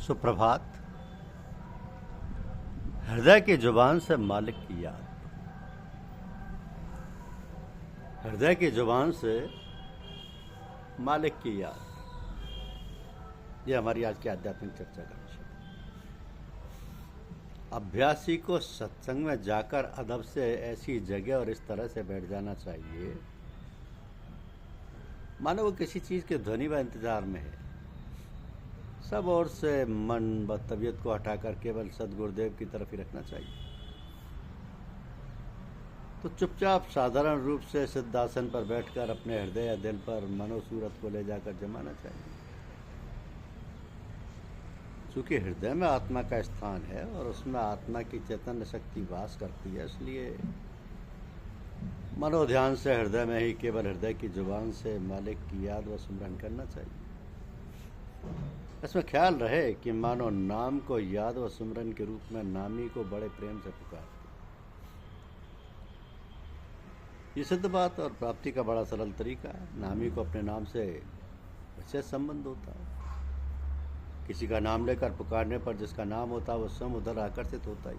सुप्रभात। हृदय की जुबान से मालिक की याद। हृदय की जुबान से मालिक की याद, ये हमारी आज की आध्यात्मिक चर्चा का विषय। अभ्यासी को सत्संग में जाकर अदब से ऐसी जगह और इस तरह से बैठ जाना चाहिए मानो वो किसी चीज के ध्वनि व इंतजार में है। सब ओर से मन व तबीयत को हटाकर केवल सदगुरुदेव की तरफ ही रखना चाहिए। तो चुपचाप साधारण रूप से सिद्धासन पर बैठकर अपने हृदय या दिल पर मनोसूरत को ले जाकर जमाना चाहिए। चूंकि हृदय में आत्मा का स्थान है और उसमें आत्मा की चैतन्य शक्ति वास करती है, इसलिए मनोध्यान से हृदय में ही केवल हृदय की जुबान से मालिक की याद व सुमरन करना चाहिए। इसमें ख्याल रहे कि मानो नाम को याद व सुमरन के रूप में नामी को बड़े प्रेम से पुकारते। ये सिद्ध बात और प्राप्ति का बड़ा सरल तरीका है। नामी को अपने नाम से विशेष संबंध होता है। किसी का नाम लेकर पुकारने पर जिसका नाम होता है वो स्वयं उधर आकर्षित होता ही।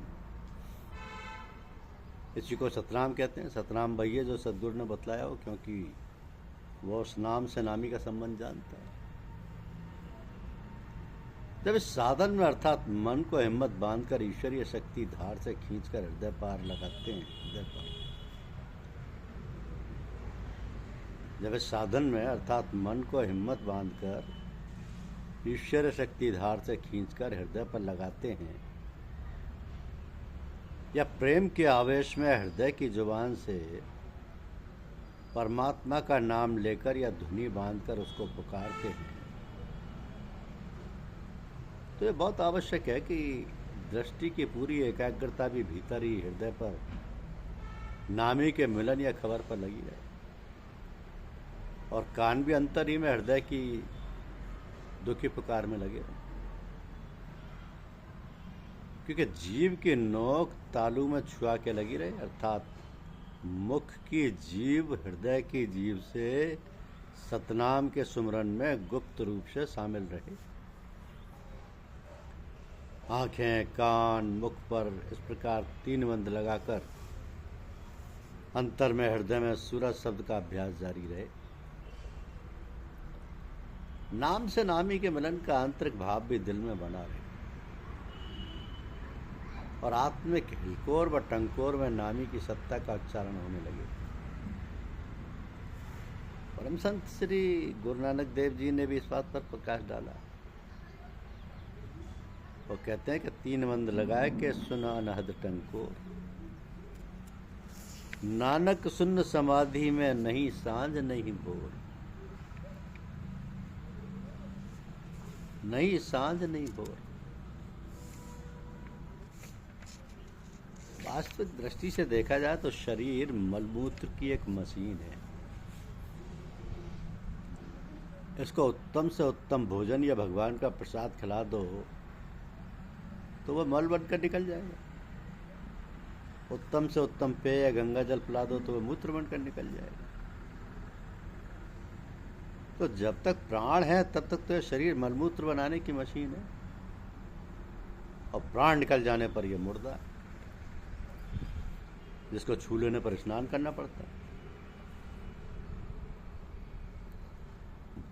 इसी को सतनाम कहते हैं। सतनाम वही है जो सदगुरु ने बतलाया हो, क्योंकि वो उस नाम से नामी का संबंध जानता है। जब इस साधन में अर्थात मन को हिम्मत बांधकर ईश्वरीय शक्ति धार से खींचकर हृदय पार लगाते हैं, हृदय पार। जब इस साधन में अर्थात मन को हिम्मत बांधकर ईश्वरीय शक्ति धार से खींचकर हृदय पर लगाते हैं, या प्रेम के आवेश में हृदय की जुबान से परमात्मा का नाम लेकर या धुनी बांधकर उसको पुकारते हैं, तो ये बहुत आवश्यक है कि दृष्टि की पूरी एकाग्रता भी भीतर ही हृदय पर नामी के मिलन या खबर पर लगी रहे, और कान भी अंतर ही में हृदय की दुखी पुकार में लगे रहे। क्योंकि जीव की नोक तालू में छुआ के लगी रहे, अर्थात मुख की जीव हृदय की जीव से सतनाम के सुमरन में गुप्त रूप से शामिल रहे। आंखें, कान, मुख पर इस प्रकार तीन बंद लगाकर अंतर में हृदय में सूरज शब्द का अभ्यास जारी रहे। नाम से नामी के मिलन का आंतरिक भाव भी दिल में बना रहे, और आत्मिक हिलकोर व टंकोर में नामी की सत्ता का उच्चारण होने लगे। परम संत श्री गुरु नानक देव जी ने भी इस बात पर प्रकाश डाला। वो कहते हैं कि तीन बंद लगाए के सुना अनहद टंकोर, नानक सुन्न समाधि में नहीं सांझ नहीं भोर, नहीं सांझ नहीं भोर। वास्तविक दृष्टि से देखा जाए तो शरीर मलमूत्र की एक मशीन है। इसको उत्तम से उत्तम भोजन या भगवान का प्रसाद खिला दो तो वह मल बनकर निकल जाएगा। उत्तम से उत्तम पेय या गंगा जल पिला दो तो वह मूत्र बनकर निकल जाएगा। तो जब तक प्राण है तब तक तो यह शरीर मलमूत्र बनाने की मशीन है, और प्राण निकल जाने पर यह मुर्दा है, जिसको छू लेने पर स्नान करना पड़ता है।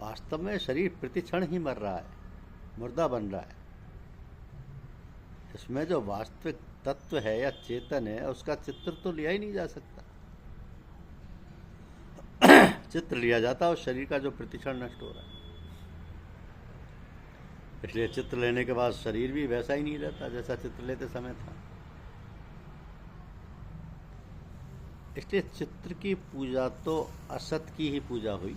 वास्तव में शरीर प्रतिक्षण ही मर रहा है, मुर्दा बन रहा है। इसमें जो वास्तविक तत्व है या चेतन है, उसका चित्र तो लिया ही नहीं जा सकता। चित्र लिया जाता है उस शरीर का जो प्रतिक्षण नष्ट हो रहा है। इसलिए चित्र लेने के बाद शरीर भी वैसा ही नहीं रहता जैसा चित्र लेते समय था। इसलिए चित्र की पूजा तो असत की ही पूजा हुई।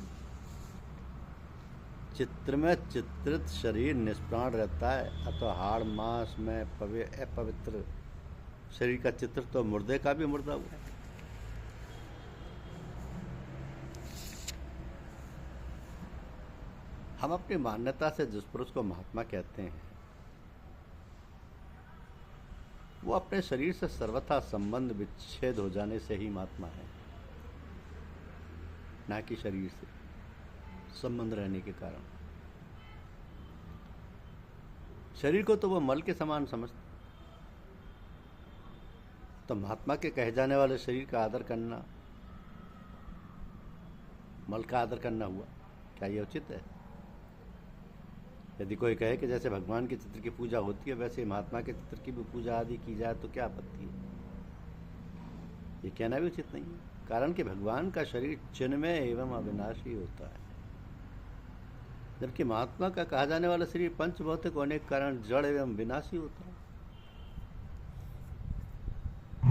चित्र में चित्रित शरीर निष्प्राण रहता है, अथवा हाड़ मांस में अपवित्र शरीर का चित्र तो मुर्दे का भी मुर्दा हुआ है। हम अपनी मान्यता से जिस पुरुष को महात्मा कहते हैं, वो अपने शरीर से सर्वथा संबंध विच्छेद हो जाने से ही महात्मा है, ना कि शरीर से संबंध रहने के कारण। शरीर को तो वो मल के समान समझते। तो महात्मा के कहे जाने वाले शरीर का आदर करना मल का आदर करना हुआ, क्या ये उचित है? यदि कोई कहे कि जैसे भगवान के चित्र की पूजा होती है वैसे महात्मा के चित्र की भी पूजा आदि की जाए तो क्या आपत्ति है? ये कहना भी उचित नहीं है, कारण कि भगवान का शरीर चिन्मय एवं अविनाशी होता है, जबकि महात्मा का कहा जाने वाला शरीर पंचभौतिक होने के कारण जड़ एवं विनाशी होता है।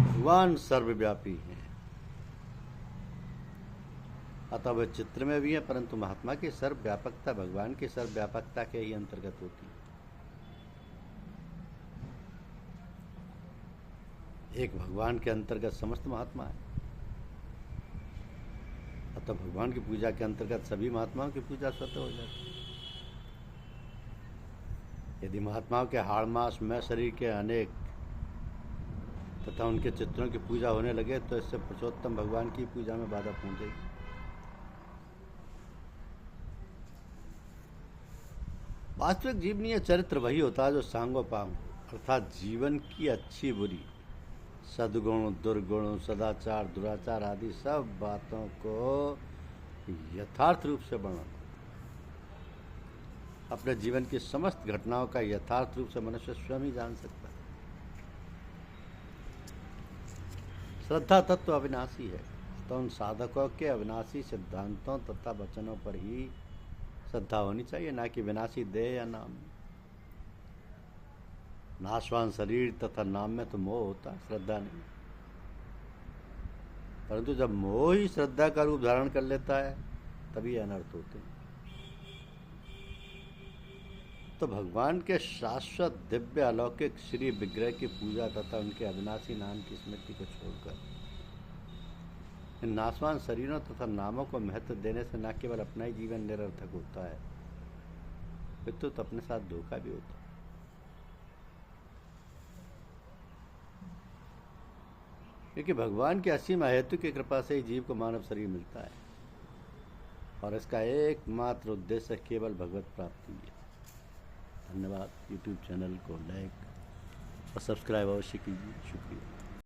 भगवान सर्वव्यापी हैं, अतः वह चित्र में भी है, परंतु महात्मा की सर्वव्यापकता भगवान की सर्वव्यापकता के ही अंतर्गत होती है। एक भगवान के अंतर्गत समस्त महात्मा है, अतः भगवान की पूजा के अंतर्गत सभी महात्माओं की पूजा स्वतः हो जाती है। यदि महात्माओं के हाड़ मास में शरीर के अनेक तथा उनके चित्रों की पूजा होने लगे तो इससे पुरुषोत्तम भगवान की पूजा में बाधा पहुंचेगी। वास्तविक जीवनीय चरित्र वही होता है जो सांगोपांग, अर्थात जीवन की अच्छी बुरी, सद्गुण दुर्गुण, सदाचार दुराचार आदि सब बातों को यथार्थ रूप से वर्णन, अपने जीवन की समस्त घटनाओं का यथार्थ रूप से मनुष्य स्वयं ही जान सकता है। श्रद्धा तत्व अविनाशी है, तो उन साधकों के अविनाशी सिद्धांतों तथा वचनों पर ही श्रद्धा होनी चाहिए, ना कि विनाशी देह या नाम। नाशवान शरीर तथा नाम में तो मोह होता, श्रद्धा नहीं। परंतु जब मोह ही श्रद्धा का रूप धारण कर लेता है तभी अनर्थ होते हैं। तो भगवान के शाश्वत दिव्य अलौकिक श्री विग्रह की पूजा तथा उनके अविनाशी नाम की स्मृति को छोड़कर इन नाशवान शरीरों तथा नामों को महत्व देने से न केवल अपना ही जीवन निरर्थक होता है, पितु तो अपने साथ धोखा भी होता है। क्योंकि भगवान की असीम हेतु की कृपा से ही जीव को मानव शरीर मिलता है और इसका एकमात्र उद्देश्य केवल भगवत प्राप्ति है। धन्यवाद। यूट्यूब चैनल को लाइक और सब्सक्राइब अवश्य कीजिए। शुक्रिया।